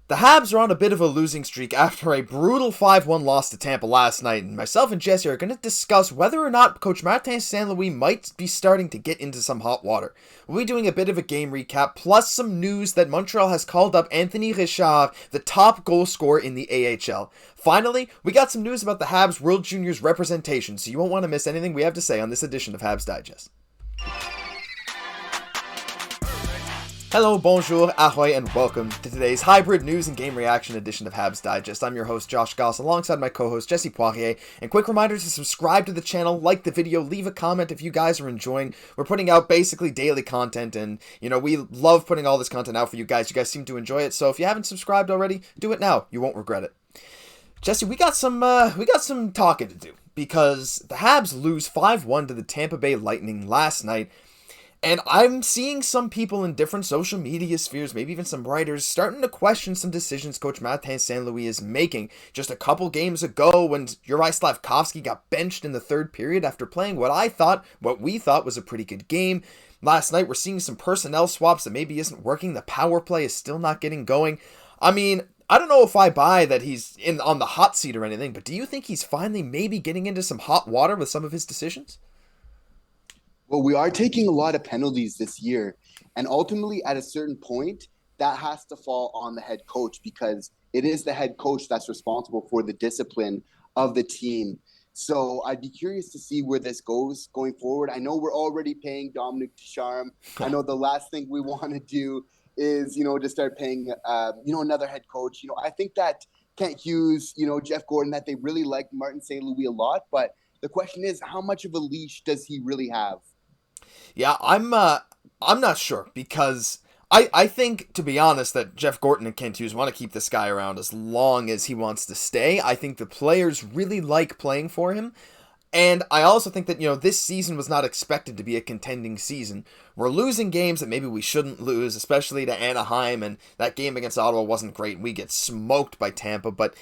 The Habs are on a bit of a losing streak after a brutal 5-1 loss to Tampa last night, and myself and Jesse are going to discuss whether or not Coach Martin St. Louis might be starting to get into some hot water. We'll be doing a bit of a game recap, plus some news that Montreal has called up Anthony Richard, the top goal scorer in the AHL. Finally, we got some news about the Habs World Juniors representation, so you won't want to miss anything we have to say on this edition of Habs Digest. Hello, bonjour, ahoy, and welcome to today's hybrid news and game reaction edition of Habs Digest. I'm your host, Josh Gosse, alongside my co-host, Jesse Poirier. And quick reminder to subscribe to the channel, like the video, leave a comment if you guys are enjoying. We're putting out basically daily content, and, we love putting all this content out for you guys. You guys seem to enjoy it, so if you haven't subscribed already, do it now. You won't regret it. Jesse, we got some talking to do, because the Habs lose 5-1 to the Tampa Bay Lightning last night. And I'm seeing some people in different social media spheres, maybe even some writers, starting to question some decisions Coach Martin St. Louis is making. Just a couple games ago, when Juraj Slafkovsky got benched in the third period after playing what we thought was a pretty good game. Last night, we're seeing some personnel swaps that maybe isn't working. The power play is still not getting going. I mean, I don't know if I buy that he's on the hot seat or anything, but do you think he's finally maybe getting into some hot water with some of his decisions? Well, we are taking a lot of penalties this year, and ultimately at a certain point, that has to fall on the head coach because it is the head coach that's responsible for the discipline of the team. So I'd be curious to see where this goes going forward. I know we're already paying Dominic Ducharme. I know the last thing we want to do is, to start paying, another head coach. I think that Kent Hughes, Jeff Gordon, that they really like Martin St. Louis a lot, but the question is, how much of a leash does he really have? Yeah, I'm not sure, because I think, to be honest, that Jeff Gordon and Kent Hughes want to keep this guy around as long as he wants to stay. I think the players really like playing for him, and I also think that, this season was not expected to be a contending season. We're losing games that maybe we shouldn't lose, especially to Anaheim, and that game against Ottawa wasn't great. We get smoked by Tampa, but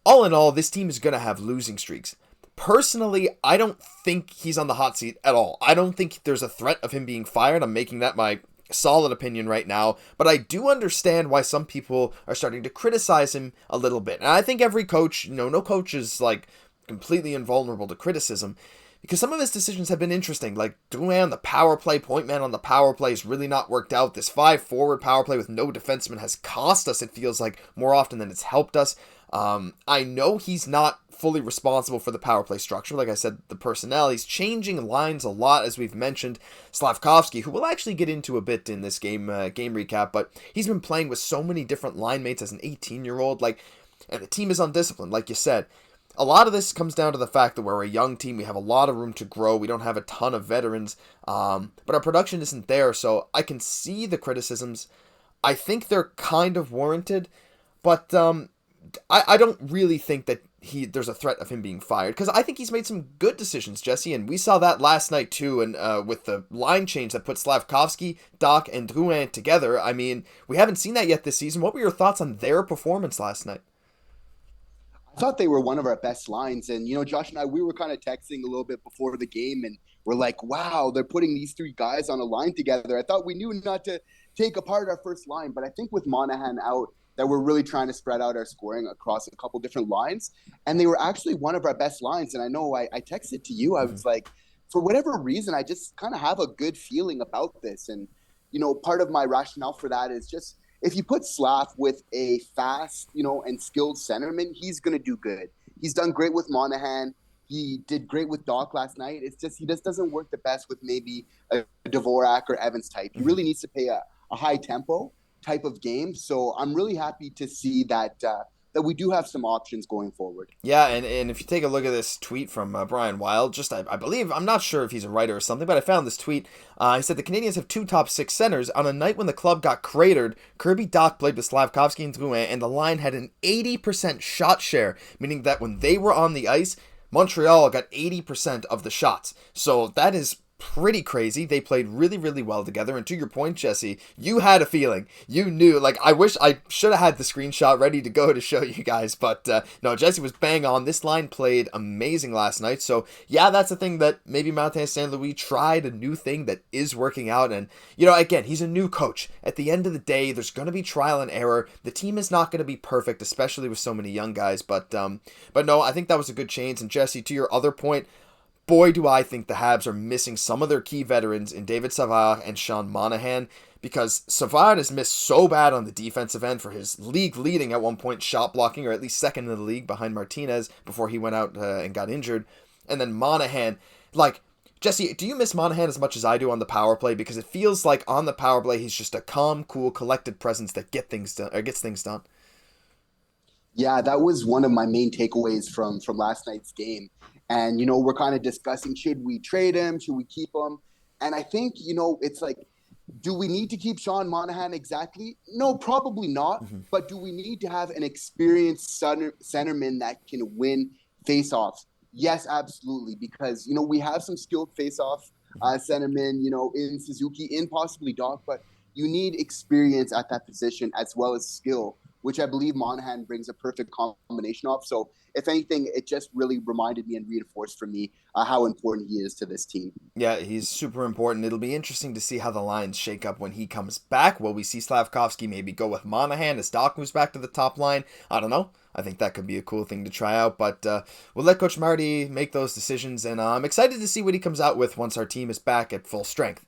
all in all, this team is going to have losing streaks. Personally, I don't think he's on the hot seat at all. I don't think there's a threat of him being fired. I'm making that my solid opinion right now. But I do understand why some people are starting to criticize him a little bit. And I think every coach, no coach is completely invulnerable to criticism, because some of his decisions have been interesting. Like Drouin on the power play, point man on the power play has really not worked out. This 5-forward power play with no defenseman has cost us, it feels like, more often than it's helped us. I know he's not fully responsible for the power play structure. Like I said, the personnel, he's changing lines a lot, as we've mentioned. Slafkovsky, who we'll actually get into a bit in this game recap, but he's been playing with so many different line mates as an 18-year-old, and the team is undisciplined, like you said. A lot of this comes down to the fact that we're a young team. We have a lot of room to grow. We don't have a ton of veterans, but our production isn't there, so I can see the criticisms. I think they're kind of warranted, but I don't really think that there's a threat of him being fired, because I think he's made some good decisions, Jesse, and we saw that last night too, and with the line change that put Slafkovsky, Dach, and Drouin together. I mean, we haven't seen that yet this season. What were your thoughts on their performance last night? I thought they were one of our best lines, and Josh and I, we were kind of texting a little bit before the game, and we're like, wow, they're putting these three guys on a line together. I thought we knew not to take apart our first line, but I think with Monahan out, that we're really trying to spread out our scoring across a couple different lines. And they were actually one of our best lines. And I know I texted to you. I was like, for whatever reason, I just kind of have a good feeling about this. And, part of my rationale for that is just if you put Slav with a fast, and skilled centerman, he's going to do good. He's done great with Monahan. He did great with Dach last night. It's just he just doesn't work the best with maybe a Dvorak or Evans type. He really needs to play a high tempo type of game. So I'm really happy to see that that we do have some options going forward. Yeah, and if you take a look at this tweet from Brian Wild, I believe, I'm not sure if he's a writer or something, but I found this tweet. He said the Canadiens have two top six centers. On a night when the club got cratered, Kirby Dach played with Slafkovsky and Drouin, and the line had an 80% shot share, meaning that when they were on the ice, Montreal got 80% of the shots. So that is pretty crazy. They played really, really well together. And to your point, Jesse, you had a feeling. You knew. Like, I wish I should have had the screenshot ready to go to show you guys. But no, Jesse was bang on. This line played amazing last night. So, yeah, that's the thing that maybe Martin St. Louis tried a new thing that is working out. And, you know, again, he's a new coach. At the end of the day, there's going to be trial and error. The team is not going to be perfect, especially with so many young guys. But no, I think that was a good change. And Jesse, to your other point, boy, do I think the Habs are missing some of their key veterans in David Savard and Sean Monahan, because Savard has missed so bad on the defensive end for his league leading at one point shot blocking, or at least second in the league behind Martinez before he went out and got injured. And then Monahan, like, Jesse, do you miss Monahan as much as I do on the power play? Because it feels like on the power play he's just a calm, cool, collected presence that gets things done. Yeah, that was one of my main takeaways from last night's game. And, you know, we're kind of discussing, should we trade him? Should we keep him? And I think, you know, it's like, do we need to keep Sean Monahan exactly? No, probably not. Mm-hmm. But do we need to have an experienced centerman that can win faceoffs? Yes, absolutely. Because, you know, we have some skilled faceoff centermen, you know, in Suzuki, in possibly Dach, but you need experience at that position as well as skill, which I believe Monahan brings a perfect combination of. So if anything, it just really reminded me and reinforced for me how important he is to this team. Yeah, he's super important. It'll be interesting to see how the lines shake up when he comes back. Will we see Slafkovsky maybe go with Monahan as Dach moves back to the top line? I don't know. I think that could be a cool thing to try out, but we'll let Coach Marty make those decisions, and I'm excited to see what he comes out with once our team is back at full strength.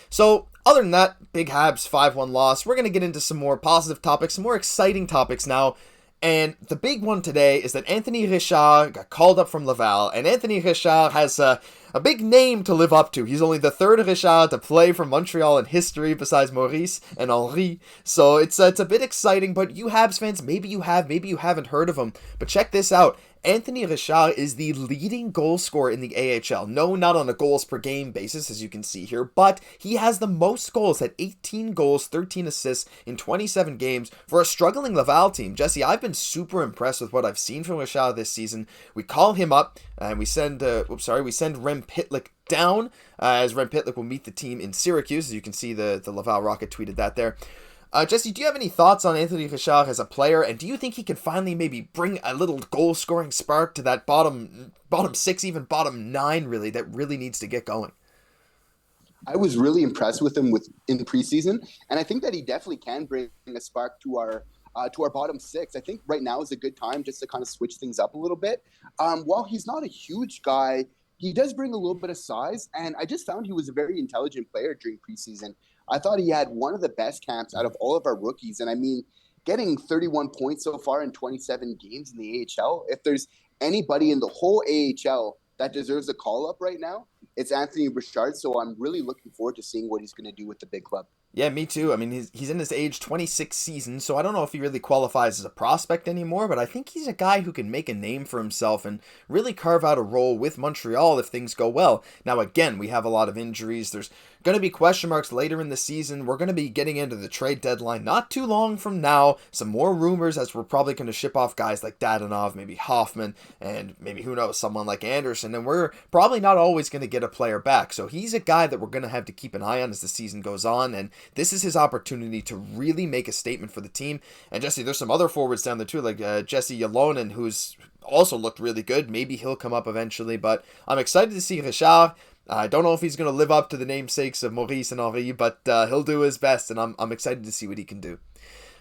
So, other than that, big Habs 5-1 loss. We're going to get into some more positive topics, some more exciting topics now. And the big one today is that Anthony Richard got called up from Laval, and Anthony Richard has a big name to live up to. He's only the third Richard to play for Montreal in history besides Maurice and Henri. So it's a bit exciting, but you Habs fans, maybe you have, maybe you haven't heard of him. But check this out. Anthony Richard is the leading goal scorer in the AHL. No, not on a goals per game basis, as you can see here, but he has the most goals at 18 goals, 13 assists in 27 games for a struggling Laval team. Jesse, I've been super impressed with what I've seen from Richard this season. We call him up, and we send Rem Pitlick down, as Rem Pitlick will meet the team in Syracuse. As you can see, the Laval Rocket tweeted that there. Jesse, do you have any thoughts on Anthony Richard as a player, and do you think he can finally maybe bring a little goal-scoring spark to that bottom 6, even bottom 9, really, that really needs to get going? I was really impressed with him in preseason, and I think that he definitely can bring a spark to our bottom 6. I think right now is a good time just to kind of switch things up a little bit. While he's not a huge guy, he does bring a little bit of size, and I just found he was a very intelligent player during preseason. I thought he had one of the best camps out of all of our rookies. And I mean, getting 31 points so far in 27 games in the AHL, if there's anybody in the whole AHL that deserves a call-up right now, it's Anthony Richard. So I'm really looking forward to seeing what he's going to do with the big club. Yeah, me too. I mean, he's in his age 26 season, so I don't know if he really qualifies as a prospect anymore, but I think he's a guy who can make a name for himself and really carve out a role with Montreal if things go well. Now, again, we have a lot of injuries. There's going to be question marks later in the season. We're going to be getting into the trade deadline not too long from now. Some more rumors, as we're probably going to ship off guys like Dadonov, maybe Hoffman, and maybe, who knows, someone like Anderson, and we're probably not always going to get a player back. So he's a guy that we're going to have to keep an eye on as the season goes on, and this is his opportunity to really make a statement for the team. And Jesse, there's some other forwards down there too, like Jesse Ylonen, who's also looked really good. Maybe he'll come up eventually, but I'm excited to see Richard. I don't know if he's going to live up to the namesakes of Maurice and Henri, but he'll do his best, and I'm excited to see what he can do.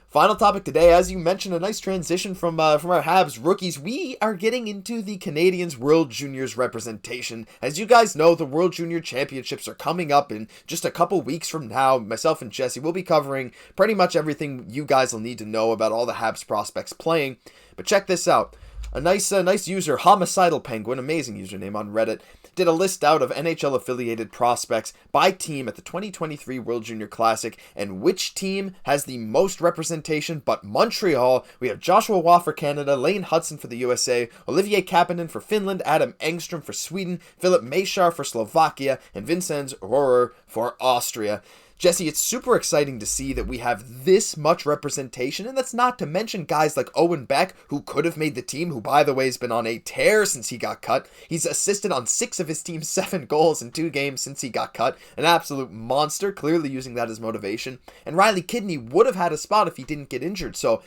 Final topic today, as you mentioned, a nice transition from our Habs rookies. We are getting into the Canadiens World Juniors representation. As you guys know, the World Junior Championships are coming up in just a couple weeks from now. Myself and Jesse will be covering pretty much everything you guys will need to know about all the Habs prospects playing. But check this out. A nice user, Homicidal Penguin, amazing username on Reddit, did a list out of NHL-affiliated prospects by team at the 2023 World Junior Classic, and which team has the most representation but Montreal. We have Joshua Waugh for Canada, Lane Hudson for the USA, Olivier Kapanen for Finland, Adam Engstrom for Sweden, Philip Machar for Slovakia, and Vincenz Rohrer for Austria. Jesse, it's super exciting to see that we have this much representation, and that's not to mention guys like Owen Beck, who could have made the team, who, by the way, has been on a tear since he got cut. He's assisted on 6 of his team's 7 goals in 2 games since he got cut. An absolute monster, clearly using that as motivation. And Riley Kidney would have had a spot if he didn't get injured, so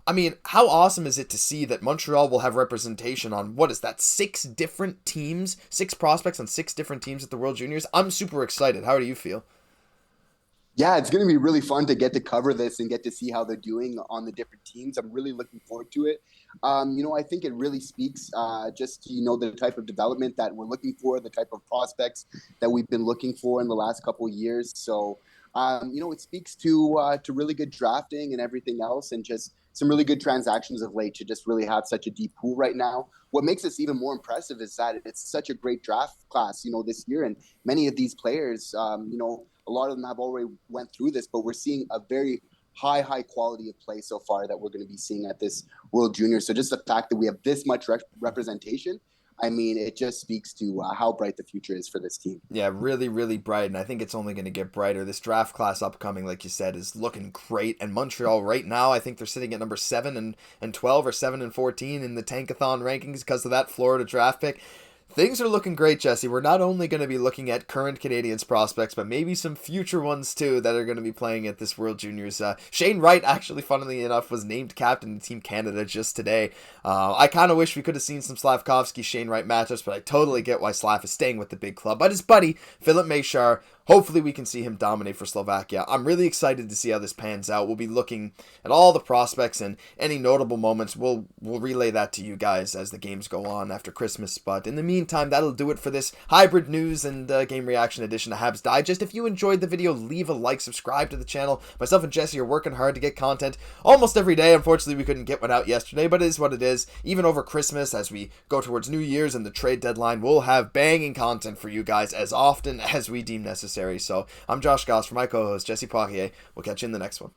I mean, how awesome is it to see that Montreal will have representation on, 6 different teams, 6 prospects on 6 different teams at the World Juniors? I'm super excited. How do you feel? Yeah, it's going to be really fun to get to cover this and get to see how they're doing on the different teams. I'm really looking forward to it. I think it really speaks just to, the type of development that we're looking for, the type of prospects that we've been looking for in the last couple of years. So, it speaks to really good drafting and everything else, and just some really good transactions of late to just really have such a deep pool right now. What makes this even more impressive is that it's such a great draft class, this year. And many of these players, a lot of them have already went through this, but we're seeing a very high quality of play so far that we're going to be seeing at this World Junior. So just the fact that we have this much representation, I mean, it just speaks to how bright the future is for this team. Yeah, really, really bright, and I think it's only going to get brighter. This draft class upcoming, like you said, is looking great, and Montreal right now, I think they're sitting at number 7 and 12 or 7 and 14 in the Tankathon rankings because of that Florida draft pick. Things are looking great, Jesse. We're not only going to be looking at current Canadiens prospects, but maybe some future ones too that are going to be playing at this World Juniors. Shane Wright, actually, funnily enough, was named captain of Team Canada just today. I kind of wish we could have seen some Slafkovsky Shane Wright matchups, but I totally get why Slav is staying with the big club. But his buddy, Philip Meshar, hopefully we can see him dominate for Slovakia. I'm really excited to see how this pans out. We'll be looking at all the prospects and any notable moments. We'll relay that to you guys as the games go on after Christmas. But in the meantime, that'll do it for this hybrid news and game reaction edition of Habs Digest. If you enjoyed the video, leave a like, subscribe to the channel. Myself and Jesse are working hard to get content almost every day. Unfortunately, we couldn't get one out yesterday, but it is what it is. Even over Christmas, as we go towards New Year's and the trade deadline, we'll have banging content for you guys as often as we deem necessary. So I'm Josh Gosse for my co-host Jesse Poirier. We'll catch you in the next one.